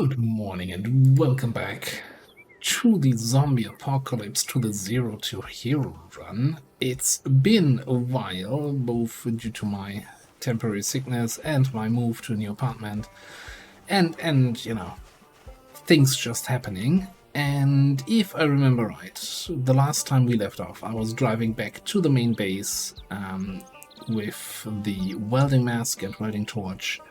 Good morning and welcome back to the zombie apocalypse, to the Zero to Hero run. It's been a while, both due to my temporary sickness and my move to a new apartment, and you know, things just happening. And if I remember right, the last time we left off, I was driving back to the main base with the welding mask and welding torch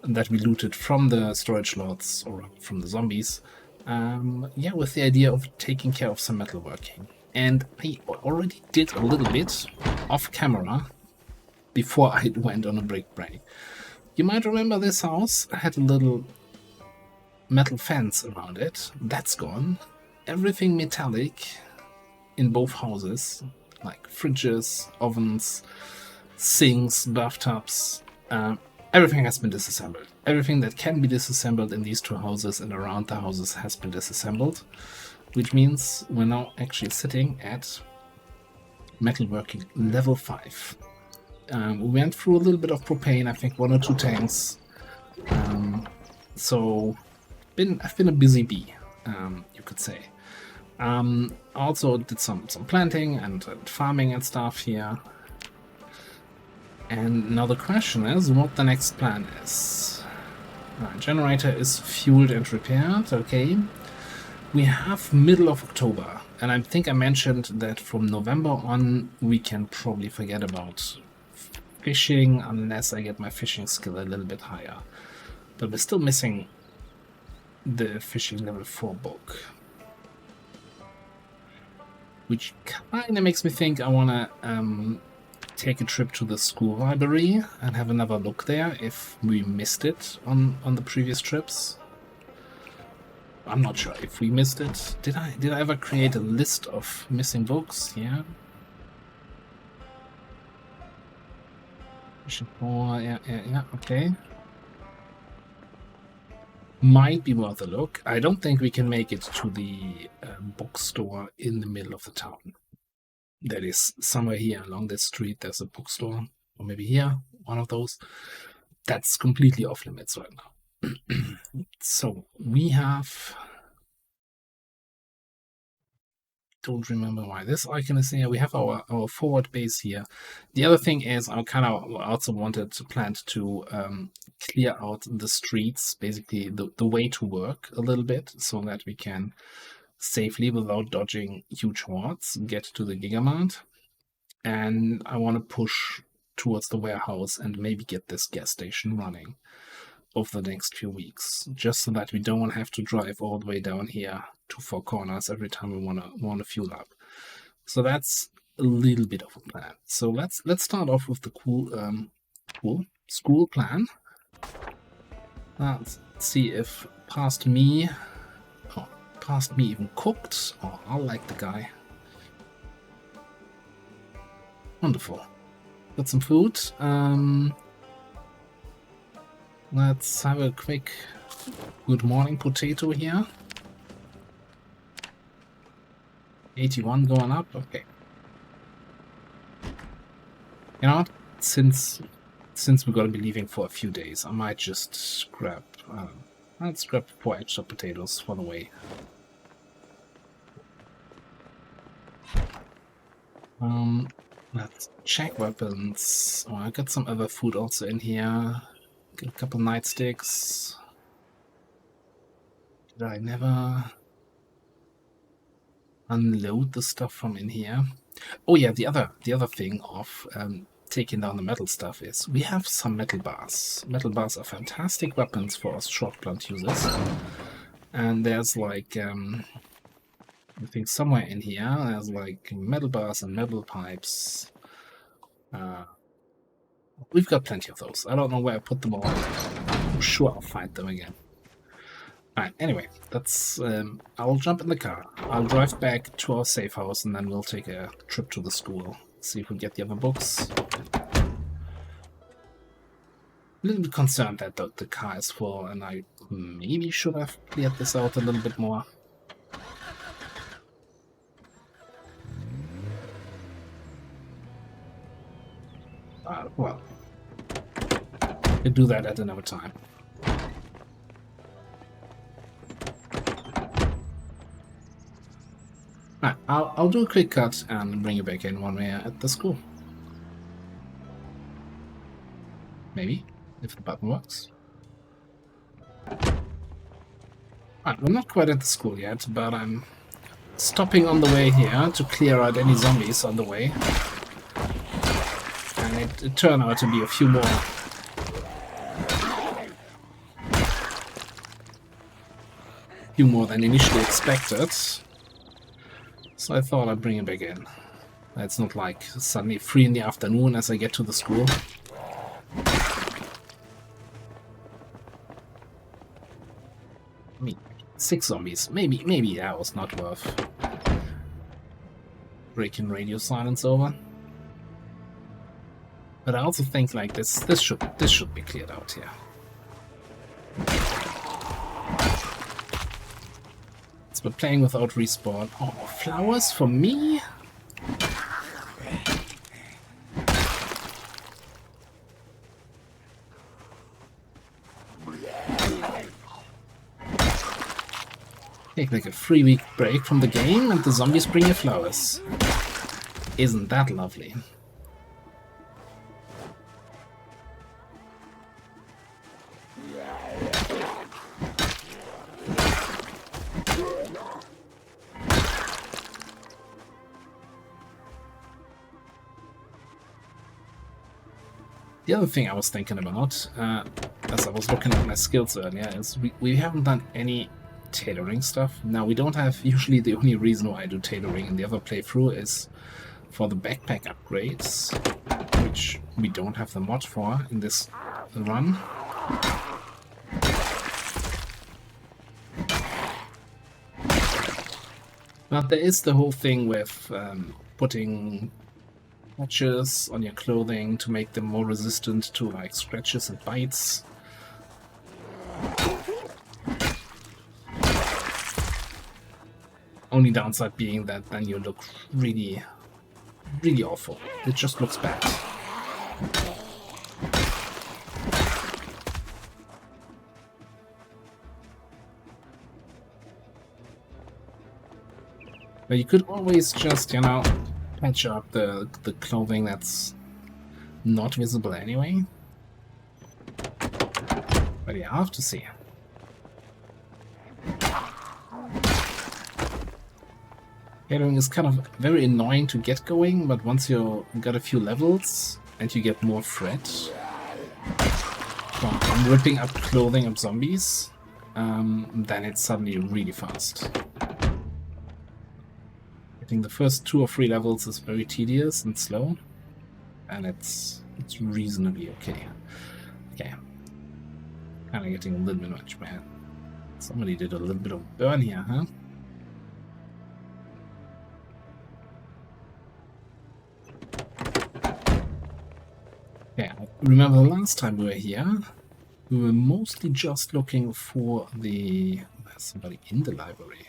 that we looted from the storage lots or from the zombies, with the idea of taking care of some metalworking. And I already did a little bit off camera before I went on a break. You might remember this house had a little metal fence around it. That's gone. Everything metallic in both houses, like fridges, ovens, sinks, bathtubs, everything has been disassembled. Everything that can be disassembled in these two houses and around the houses has been disassembled, which means we're now actually sitting at metalworking level 5. We went through a little bit of propane, I think 1 or 2 tanks. So I've been a busy bee, you could say. Also did some planting and farming and stuff here. And now the question is what the next plan is. Generator is fueled and repaired, okay. We have middle of October, and I think I mentioned that from November on we can probably forget about fishing unless I get my fishing skill a little bit higher. But we're still missing the fishing level 4 book, which kind of makes me think I want to take a trip to the school library and have another look there if we missed it on the previous trips. I'm not sure if we missed it. Did I ever create a list of missing books? Yeah. Yeah, okay. Might be worth a look. I don't think we can make it to the bookstore in the middle of the town. That is somewhere here along this street. There's a bookstore, or maybe here, one of those. That's completely off limits right now. So we have. Don't remember why this icon is here. We have our forward base here. The other thing is I kind of also planned to clear out the streets, basically the way to work a little bit, so that we can safely, without dodging huge hordes, get to the Gigamart. And I want to push towards the warehouse and maybe get this gas station running over the next few weeks, just so that we don't have to drive all the way down here to Four Corners every time we want to fuel up. So that's a little bit of a plan. So let's start off with the cool school plan. Let's see if past me even cooked. Oh, I like the guy. Wonderful. Got some food. Let's have a quick good morning potato here. 81 going up. Okay. You know what? Since we're gonna be leaving for a few days, I might just grab. Let's grab 4 extra potatoes for the way. Let's check weapons. Oh, I got some other food also in here. Get a couple nightsticks. Did I never unload the stuff from in here? Oh yeah, the other thing of taking down the metal stuff is we have some metal bars. Metal bars are fantastic weapons for us short blunt users. And there's like I think somewhere in here there's like metal bars and metal pipes. We've got plenty of those. I don't know where I put them all. I'm sure I'll find them again. Alright, anyway, that's I'll jump in the car. I'll drive back to our safe house and then we'll take a trip to the school. See if we get the other books. A little bit concerned that the car is full and I maybe should have cleared this out a little bit more. Well, we'll do that at another time. Right, I'll do a quick cut and bring you back in when we're at the school. Maybe, if the button works. Right, we're not quite at the school yet, but I'm stopping on the way here to clear out any zombies on the way. And it turned out to be a few more. Few more than initially expected. So I thought I'd bring it back in. It's not like suddenly 3 in the afternoon as I get to the school. I mean, 6 zombies. Maybe that was not worth breaking radio silence over. But I also think like this should be cleared out here. So we're playing without respawn. Oh, flowers for me? Take like a 3-week break from the game and the zombies bring you flowers. Isn't that lovely? The other thing I was thinking about, as I was looking at my skills earlier, is we haven't done any tailoring stuff. Now, we don't have, usually the only reason why I do tailoring in the other playthrough is for the backpack upgrades, which we don't have the mod for in this run. But there is the whole thing with putting patches on your clothing to make them more resistant to like scratches and bites. Only downside being that then you look really awful. It just looks bad. But you could always just, you know, patch up the clothing that's not visible anyway. But yeah, I'll have to see. Tailoring is kind of very annoying to get going, but once you got a few levels and you get more thread from ripping up clothing of zombies, then it's suddenly really fast. I think the first 2 or 3 levels is very tedious and slow, and it's reasonably okay. Okay, kind of getting a little bit much, man. Somebody did a little bit of burn here, huh? Yeah, I remember the last time we were here, we were mostly just looking for the... There's somebody in the library.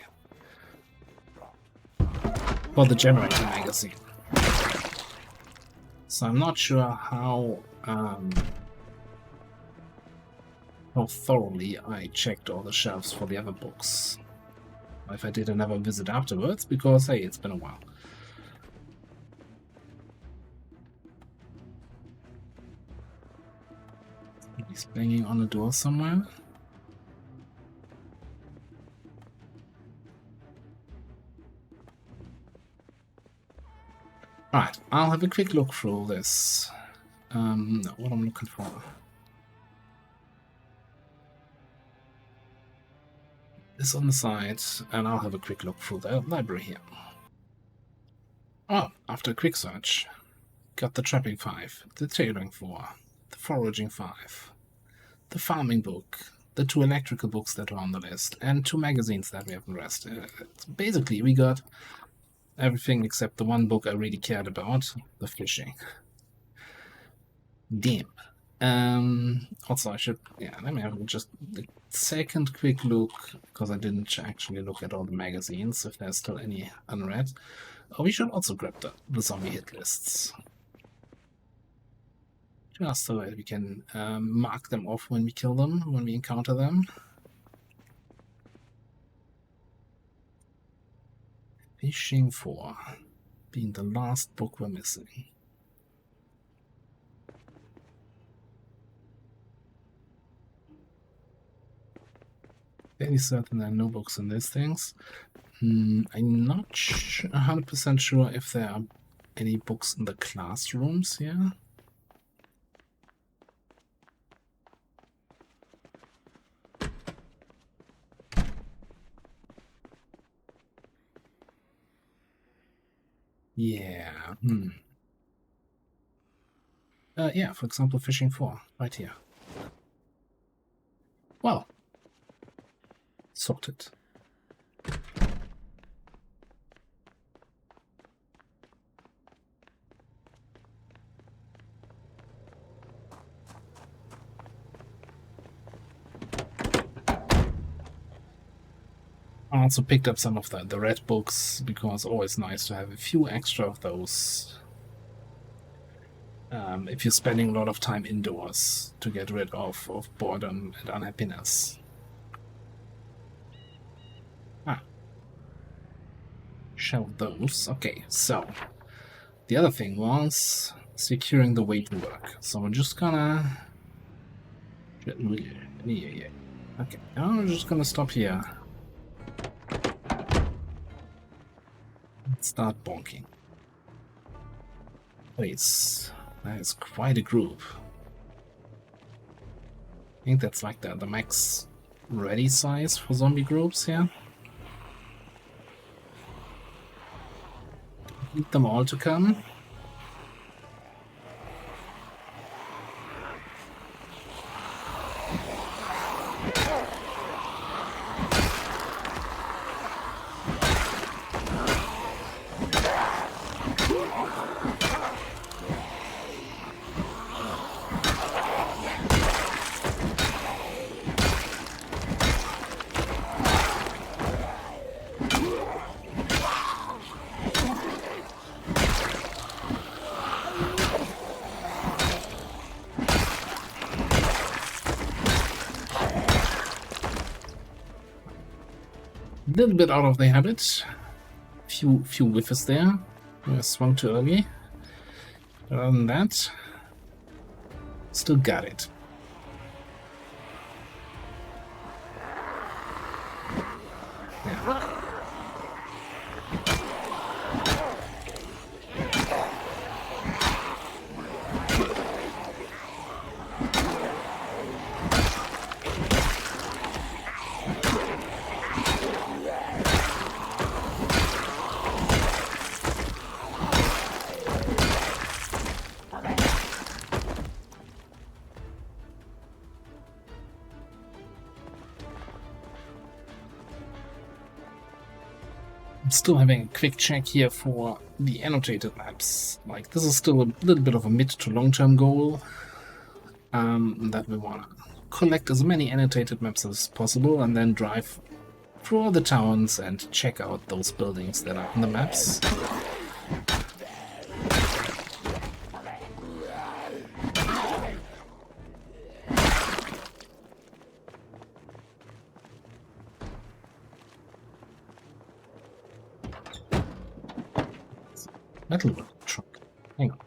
For the generator magazine. So I'm not sure how thoroughly I checked all the shelves for the other books. If I did another visit afterwards, because hey, it's been a while. He's banging on the door somewhere. Alright, I'll have a quick look through this. What I'm looking for. This on the side, and I'll have a quick look through the library here. Oh, after a quick search, got the trapping 5, the tailoring 4, the foraging 5, the farming book, the 2 electrical books that are on the list, and 2 magazines that we haven't read. Basically, we got everything except the one book I really cared about, the fishing. Damn. Also, I should, yeah, let me have just a second quick look, because I didn't actually look at all the magazines, if there's still any unread. Oh, we should also grab the zombie hit lists. Just so that we can mark them off when we kill them, when we encounter them. Fishing 4, being the last book we're missing. Fairly certain there are no books in these things. I'm not 100% sure if there are any books in the classrooms here. Yeah. Yeah, for example, Fishing 4, right here. Well, sorted. I also picked up some of the red books, because it's always nice to have a few extra of those. If you're spending a lot of time indoors to get rid of boredom and unhappiness. Shelve those. Okay, so the other thing was securing the way to work. So we're just gonna... Okay, now we're just gonna stop here. Start bonking. Please. That is quite a group. I think that's like the max ready size for zombie groups here. Need them all to come. A little bit out of the habit. Few whiffs there. I swung too early. But other than that, still got it. Yeah. I'm still having a quick check here for the annotated maps. Like, this is still a little bit of a mid to long-term goal, that we want to collect as many annotated maps as possible and then drive through all the towns and check out those buildings that are in the maps. Metalworking truck. Hang on.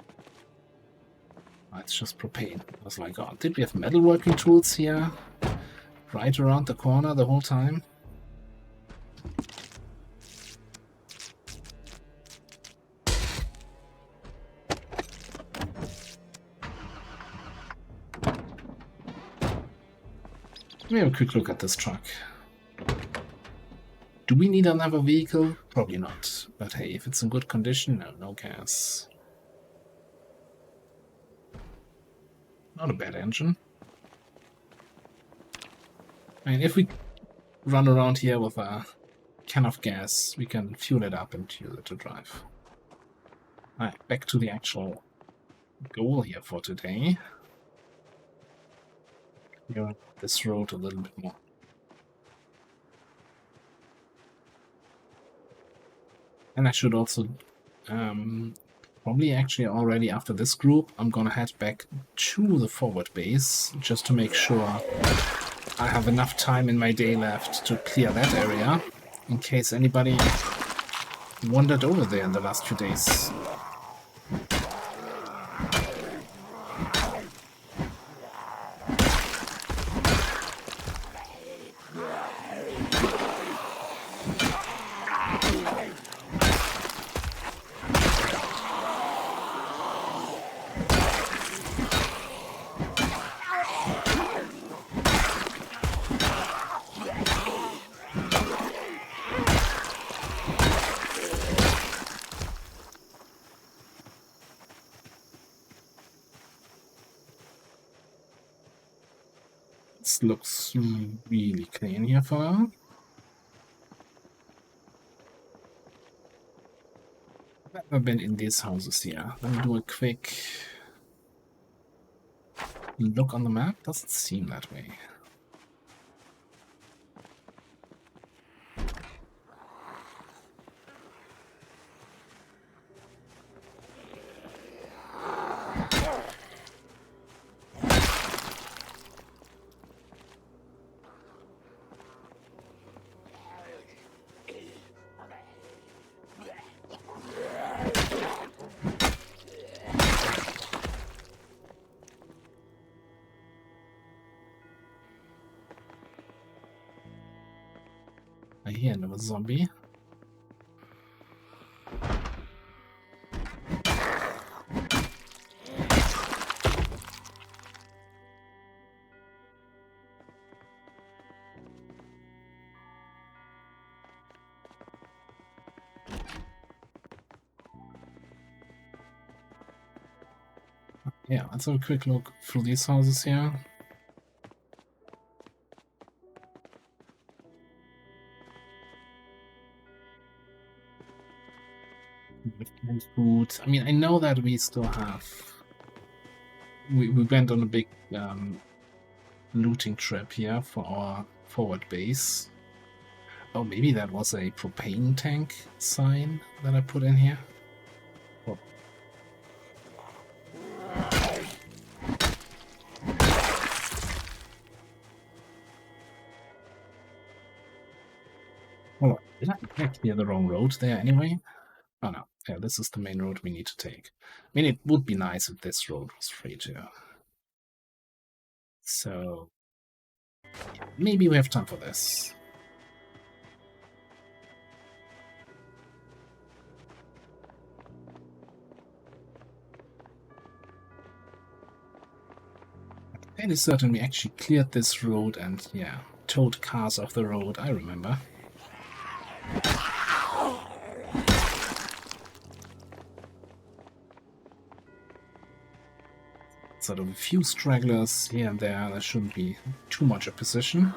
Oh, it's just propane. I was like, oh, did we have metalworking tools here? Right around the corner the whole time? Let me have a quick look at this truck. Do we need another vehicle? Probably not. But hey, if it's in good condition, no gas. Not a bad engine. I mean, if we run around here with a can of gas, we can fuel it up and use it to drive. Alright, back to the actual goal here for today. Clear this road a little bit more. And I should also, probably actually already after this group, I'm gonna head back to the forward base, just to make sure I have enough time in my day left to clear that area, in case anybody wandered over there in the last few days. This looks really clean here for now. I've never been in these houses here. Let me do a quick look on the map. Doesn't seem that way. I hear another zombie. Yeah, let's have a quick look through these houses here. Canned food. I mean, I know that we still have. We went on a big looting trip here for our forward base. Oh, maybe that was a propane tank sign that I put in here. Oh. Hold on, did I clear the wrong road there anyway? Oh no, yeah, this is the main road we need to take. I mean, it would be nice if this road was free too. So, maybe we have time for this. Fairly certain we actually cleared this road and, yeah, towed cars off the road, I remember. Sort of a few stragglers here and there. There shouldn't be too much opposition.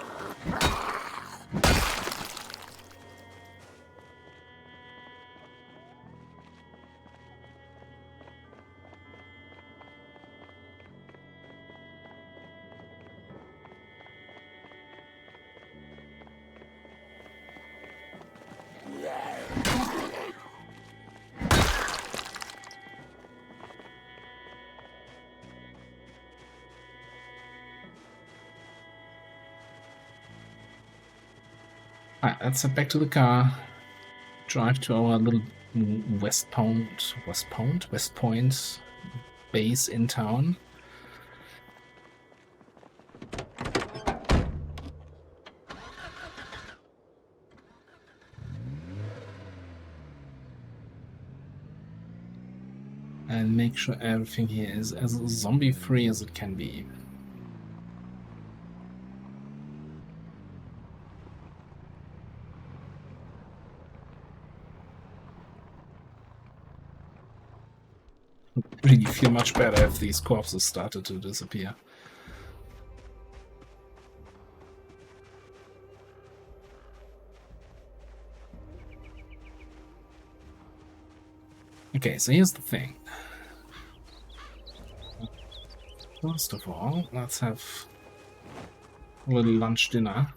Alright, let's head back to the car. Drive to our little West Point base in town. And make sure everything here is as zombie-free as it can be. Really feel much better if these corpses started to disappear. Okay, so here's the thing. First of all, let's have a little lunch dinner.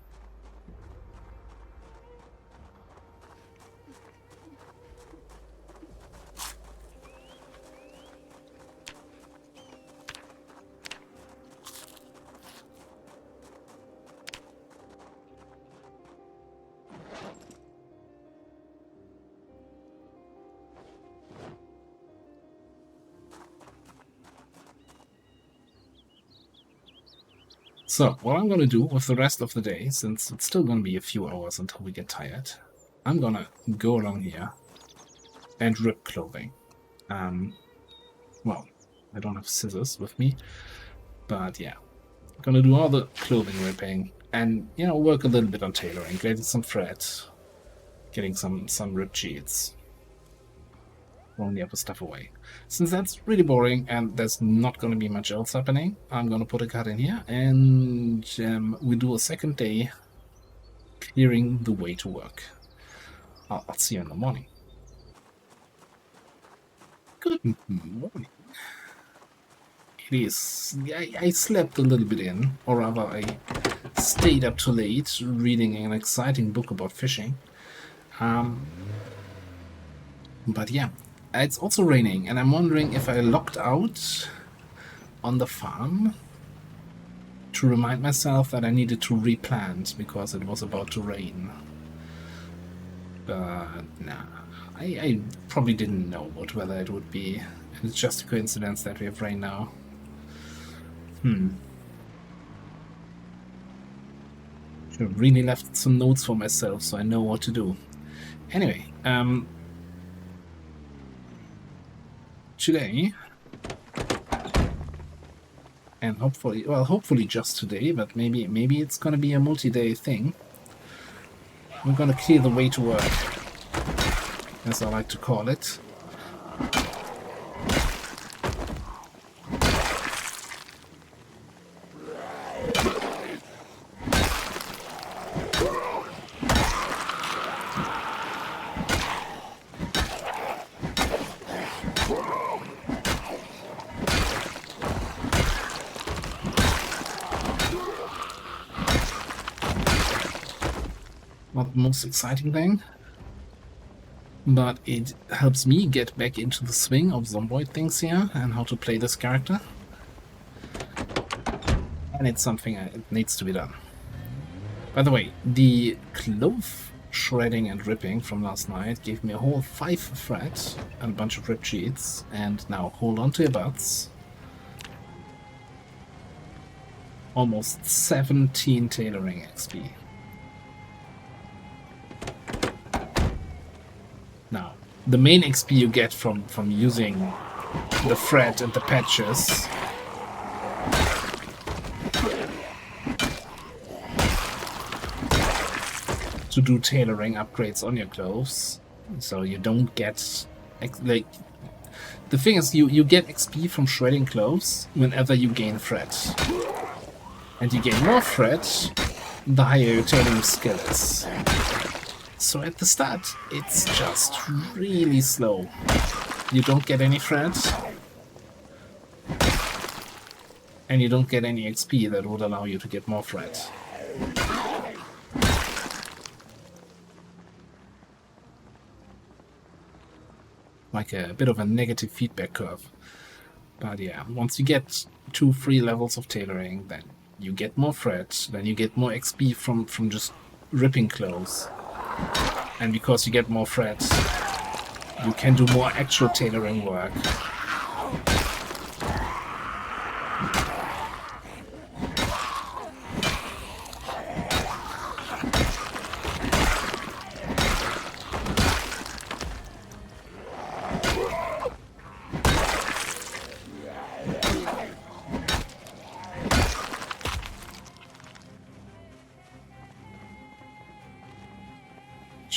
So, what I'm gonna do with the rest of the day, since it's still gonna be a few hours until we get tired, I'm gonna go along here and rip clothing. Well, I don't have scissors with me, but yeah. Gonna do all the clothing ripping and, you know, work a little bit on tailoring, getting some thread, getting some rib sheets, throwing the other stuff away. Since that's really boring and there's not gonna be much else happening, I'm gonna put a cut in here and we do a second day clearing the way to work. I'll see you in the morning. Good morning. It is. I slept a little bit in, or rather, I stayed up too late reading an exciting book about fishing. But yeah, it's also raining, and I'm wondering if I locked out on the farm to remind myself that I needed to replant because it was about to rain. But nah, I probably didn't know what weather it would be. It's just a coincidence that we have rain now. Should have really left some notes for myself so I know what to do. Anyway, today, and hopefully just today, but maybe it's gonna be a multi-day thing. We're gonna clear the way to work, as I like to call it. Not the most exciting thing, but it helps me get back into the swing of Zomboid things here and how to play this character. And it's something it needs to be done. By the way, the cloth shredding and ripping from last night gave me a whole 5 thread and a bunch of rip sheets, and now hold on to your butts. Almost 17 tailoring XP. Now, the main XP you get from using the thread and the patches to do tailoring upgrades on your clothes, so you don't get like the thing is you get XP from shredding clothes whenever you gain thread, and you gain more thread the higher your tailoring skill is. So at the start it's just really slow. You don't get any thread and you don't get any XP that would allow you to get more thread. Like a bit of a negative feedback curve. But yeah, once you get 2-3 levels of tailoring, then you get more thread, then you get more XP from just ripping clothes. And because you get more thread, you can do more actual tailoring work.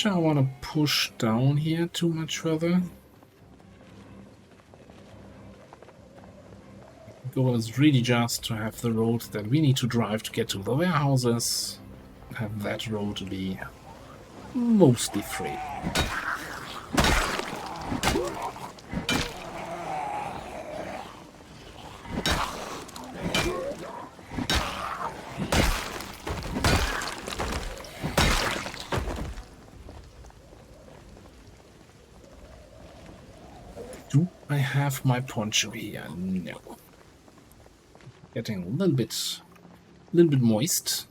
I want to push down here too much further. The goal is really just to have the road that we need to drive to get to the warehouses, have that road be mostly free. Do I have my poncho here? No. Getting a little bit moist.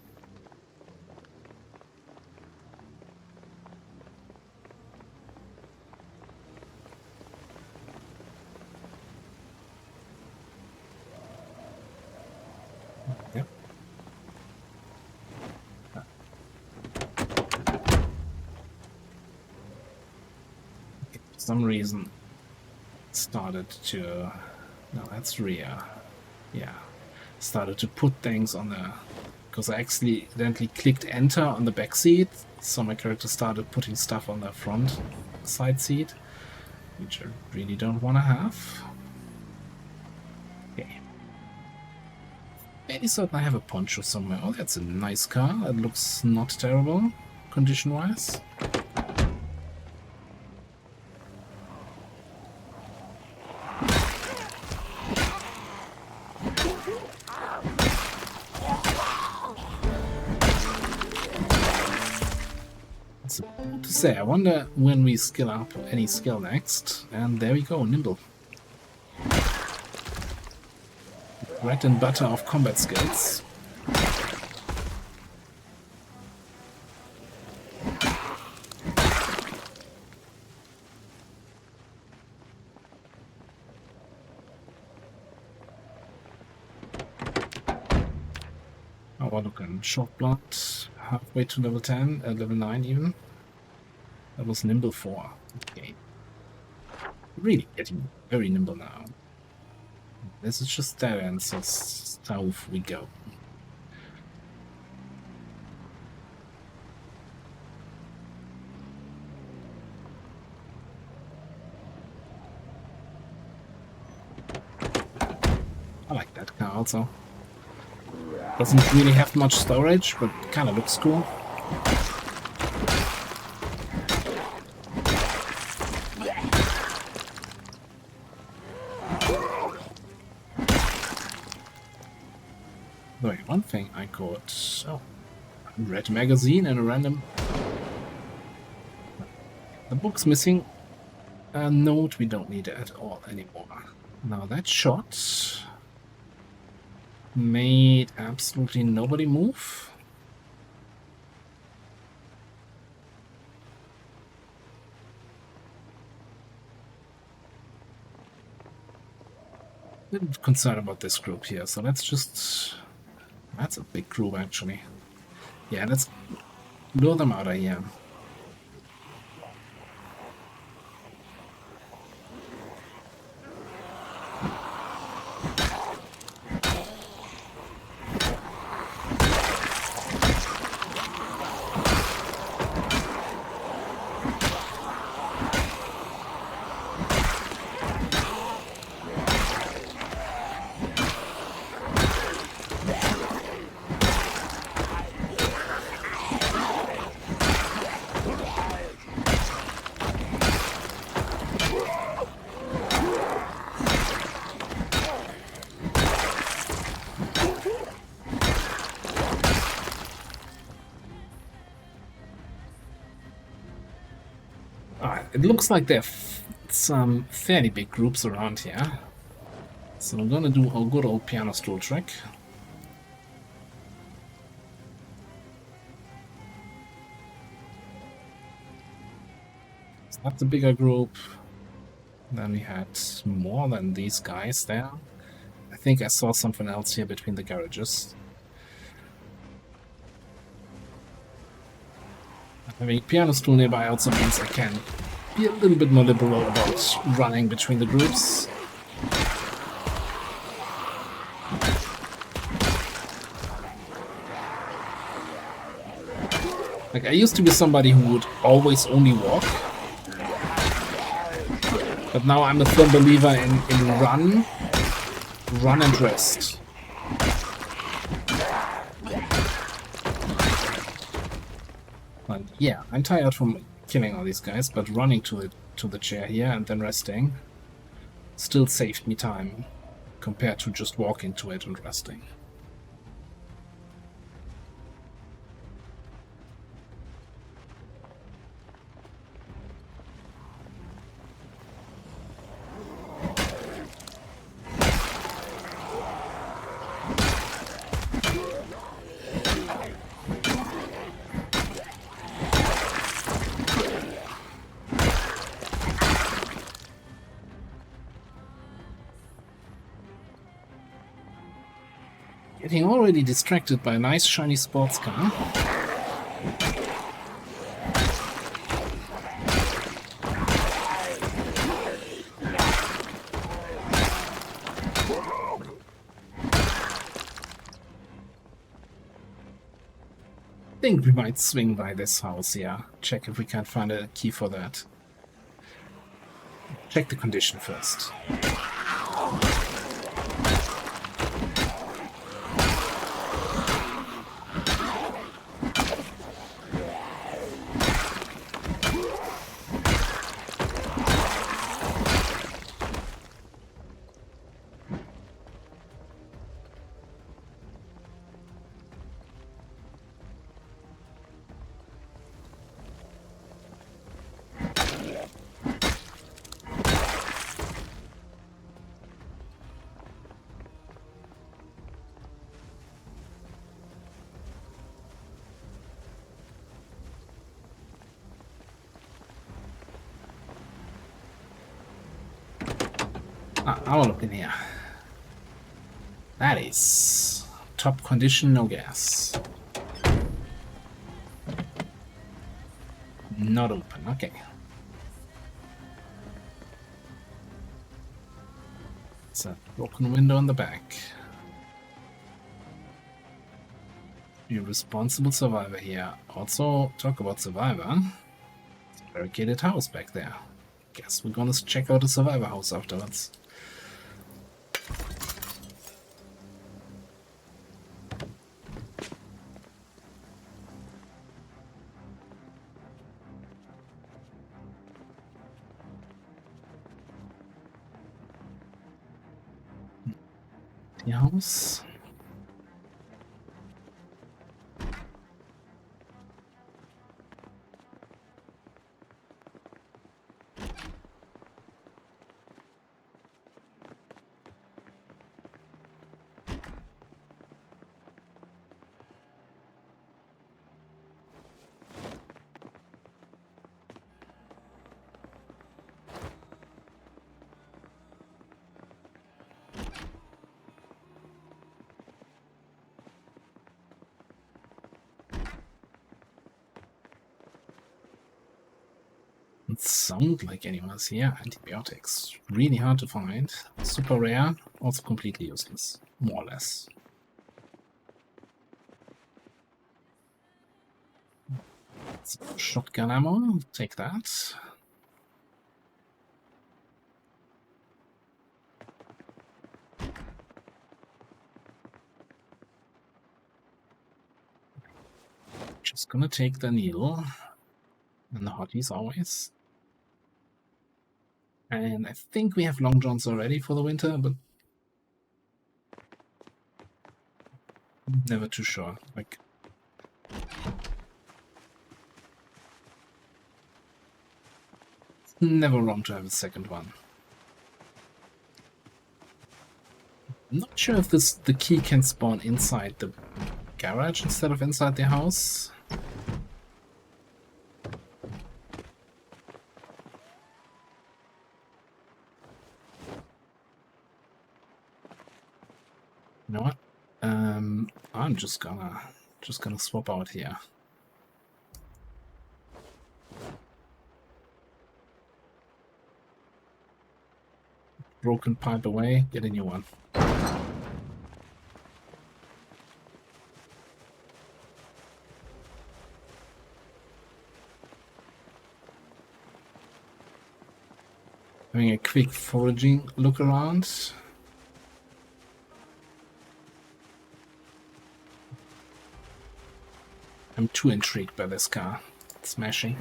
Yep. some reason started to... No, that's rear. Yeah. Started to put things on the... Because I accidentally clicked enter on the back seat, so my character started putting stuff on the front side seat, which I really don't want to have. Okay. Maybe so I have a poncho somewhere. Oh, that's a nice car. It looks not terrible, condition-wise. It's about to say, I wonder when we skill up any skill next. And there we go, nimble. Bread and butter of combat skills. Oh, look, and short blood, halfway to level 10, level 9 even. That was nimble 4. Okay. Really getting very nimble now. This is just dead end, so south we go. I like that car also. Doesn't really have much storage, but kind of looks cool. Wait, one thing I got... Oh, red magazine and a random... The book's missing. A note we don't need at all anymore. Now that shot... made absolutely nobody move. A little concerned about this group here, so let's just... That's a big group actually. Yeah, let's lure them out of here. It looks like there are some fairly big groups around here. So I'm gonna do a good old piano stool trick. So that's a bigger group. Then we had more than these guys there. I think I saw something else here between the garages. Having a piano stool nearby also means I can be a little bit more liberal about running between the groups. Like, I used to be somebody who would always only walk. But now I'm a firm believer in run and rest. But yeah, I'm tired from killing all these guys, but running to the chair here and then resting still saved me time compared to just walking to it and resting. Getting already distracted by a nice shiny sports car. think we might swing by this house, yeah. Check if we can't find a key for that. Check the condition first. I'll look in here. That is top condition, no gas. Not open, okay. It's a broken window in the back. Be a responsible survivor here. Also, talk about survivor. Barricaded house back there. Guess we're gonna check out the survivor house afterwards. The house. It sounds like anyone's here. Antibiotics. Really hard to find. Super rare. Also completely useless. More or less. Shotgun ammo. Take that. Just gonna take the needle. And the hotties always. And I think we have long johns already for the winter, but never too sure. Like, never wrong to have a second one. I'm not sure if the key can spawn inside the garage instead of inside the house. You know what? I'm just gonna swap out here. Broken pipe away, get a new one. Having a quick foraging look around. I'm too intrigued by this car. It's smashing.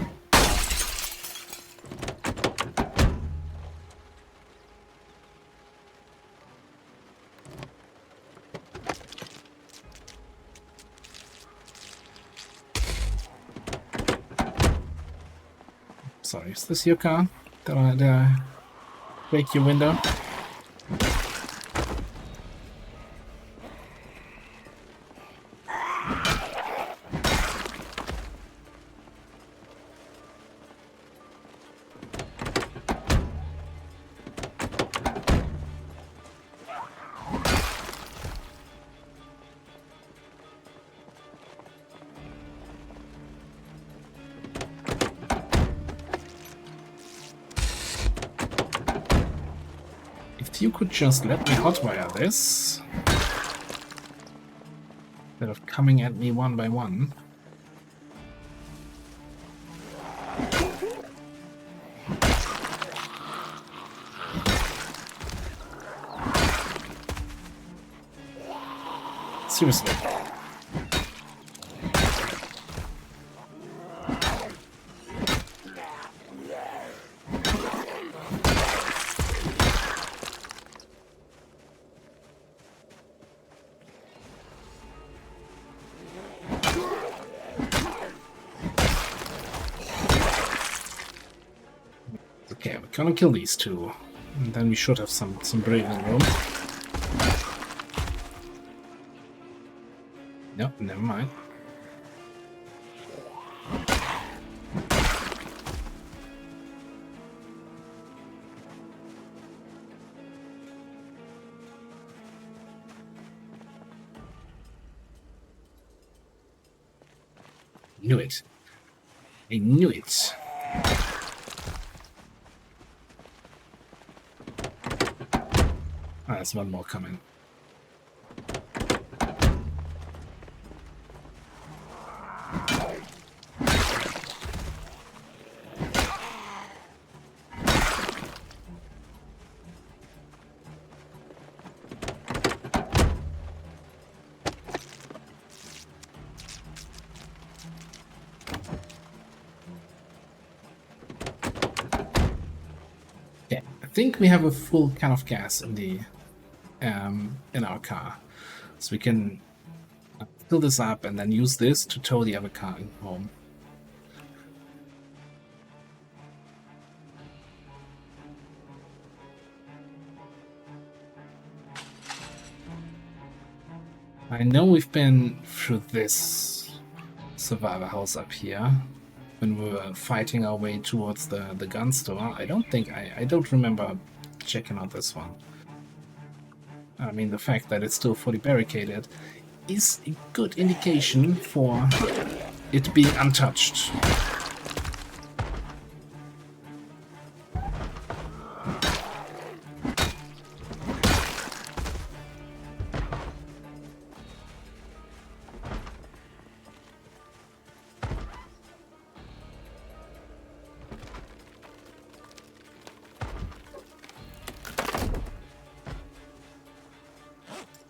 Sorry, is this your car? Did I break your window? If you could just let me hotwire this, instead of coming at me one by one. Seriously. Okay, we're gonna kill these two. And then we should have some breathing room. No, never mind. Knew it. I knew it. Ah, there's one more coming. Okay, I think we have a full can of gas in the in our car, so we can fill this up and then use this to tow the other car home. I know we've been through this survivor house up here when we were fighting our way towards the gun store. I don't remember checking out this one. I mean, the fact that it's still fully barricaded is a good indication for it being untouched.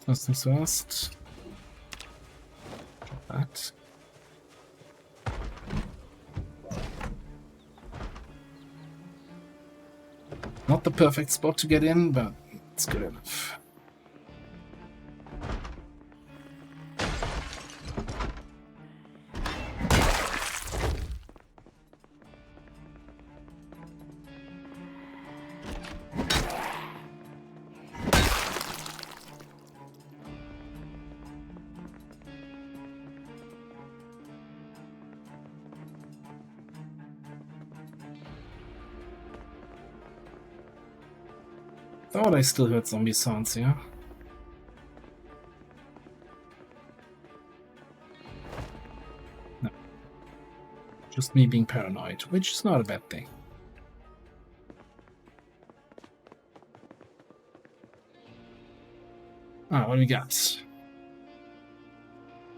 First things first. That. Not the perfect spot to get in, but it's good enough. Thought I still heard zombie sounds here. No. Just me being paranoid, which is not a bad thing. Ah, what do we got?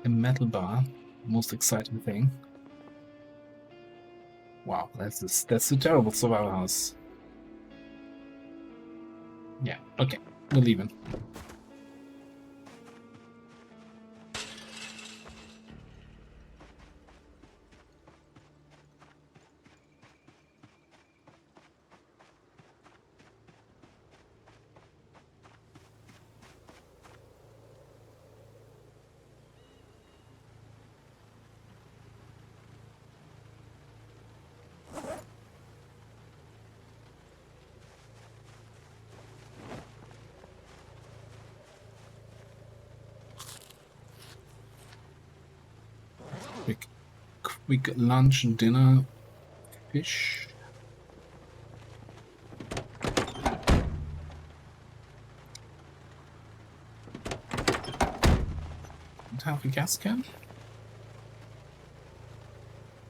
A metal bar. Most exciting thing. Wow, that's a terrible survival house. Yeah, okay, we're leaving. Quick lunch and dinner. Fish. Don't have a gas can.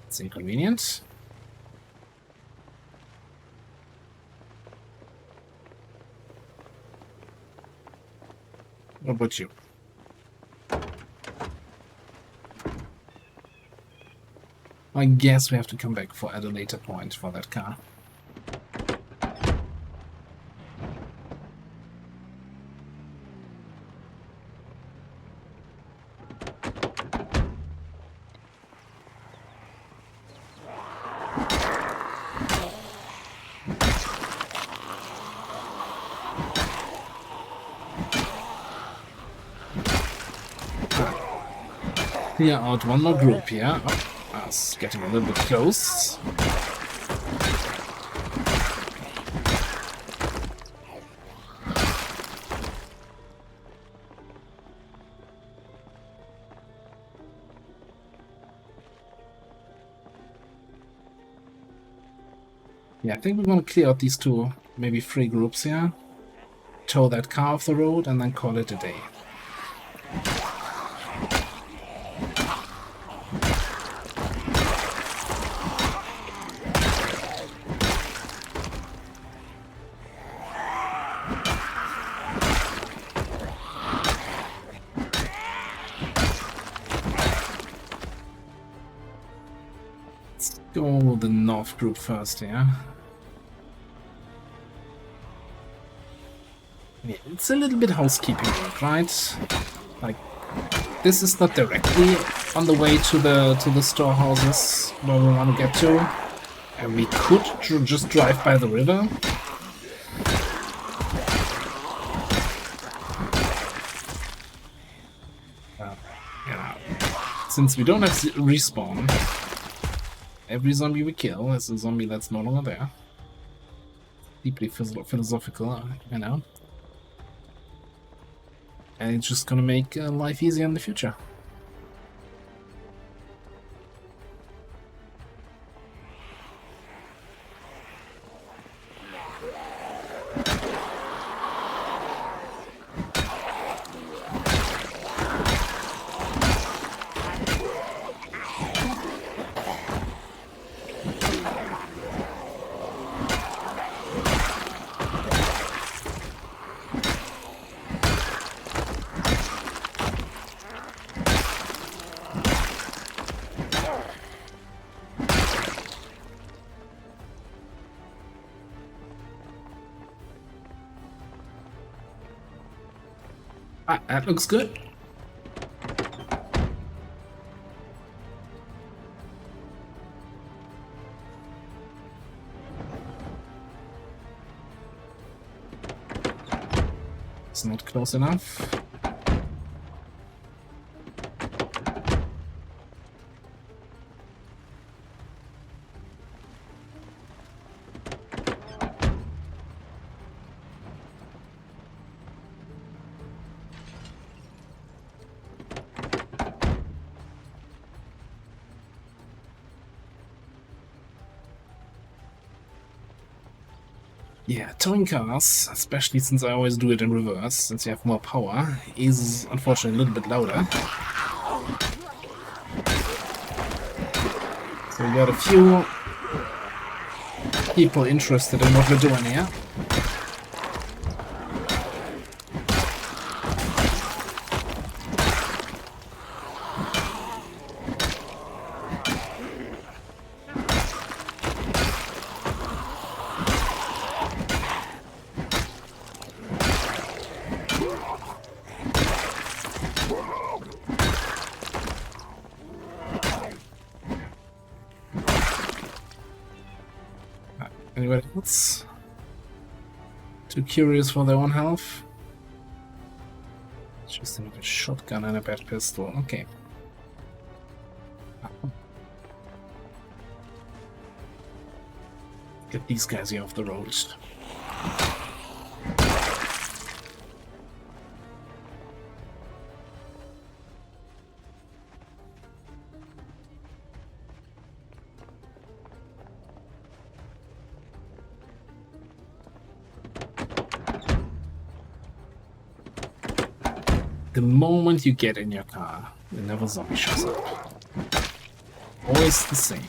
It's inconvenient. What about you? I guess we have to come back at a later point for that car. clear out one more group here. Oh, us getting a little bit close. Yeah, I think we're gonna clear out these two, maybe 3 groups here. Tow that car off the road and then call it a day. Let's go with the north group first here. Yeah, it's a little bit housekeeping work, right? Like, this is not directly on the way to the storehouses where we want to get to, and we could just drive by the river. Yeah. Since we don't have respawn, every zombie we kill is a zombie that's no longer there. Deeply philosophical, you know. And it's just gonna make life easier in the future. Ah, that looks good. It's not close enough. Yeah, towing cars, especially since I always do it in reverse, since you have more power, is unfortunately a little bit louder. So we got a few people interested in what we're doing here. Anybody else? Too curious for their own health? Just another shotgun and a bad pistol. Okay. Get these guys here off the road. The moment you get in your car, another zombie shows up. Always the same.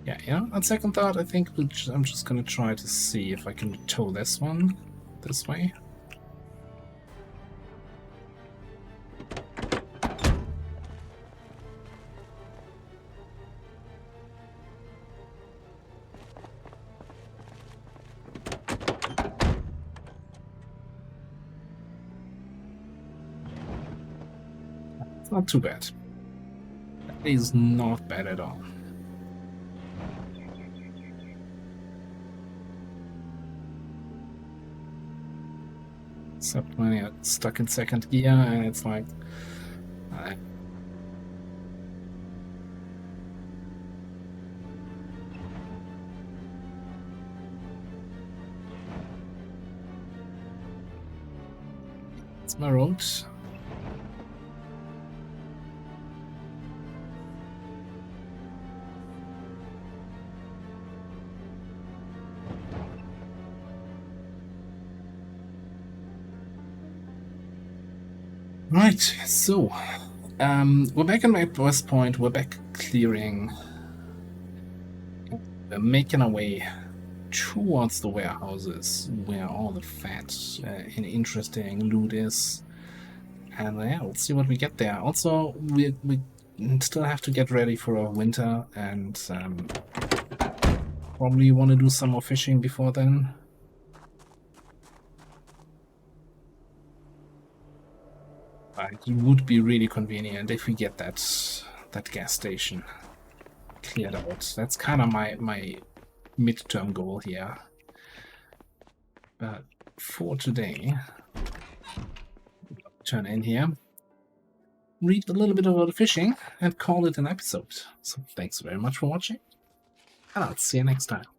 Yeah, on second thought, I think I'm just gonna try to see if I can tow this one this way. It's not too bad. That is not bad at all. Except when you're stuck in second gear and it's like... it's my road. Right, so we're back in my first point. We're back clearing. We're making our way towards the warehouses where all the fat and interesting loot is. And yeah, we'll see what we get there. Also, we still have to get ready for our winter and probably want to do some more fishing before then. It would be really convenient if we get that gas station cleared out. That's kind of my midterm goal here. But for today, turn in here, read a little bit about the fishing, and call it an episode. So thanks very much for watching, and I'll see you next time.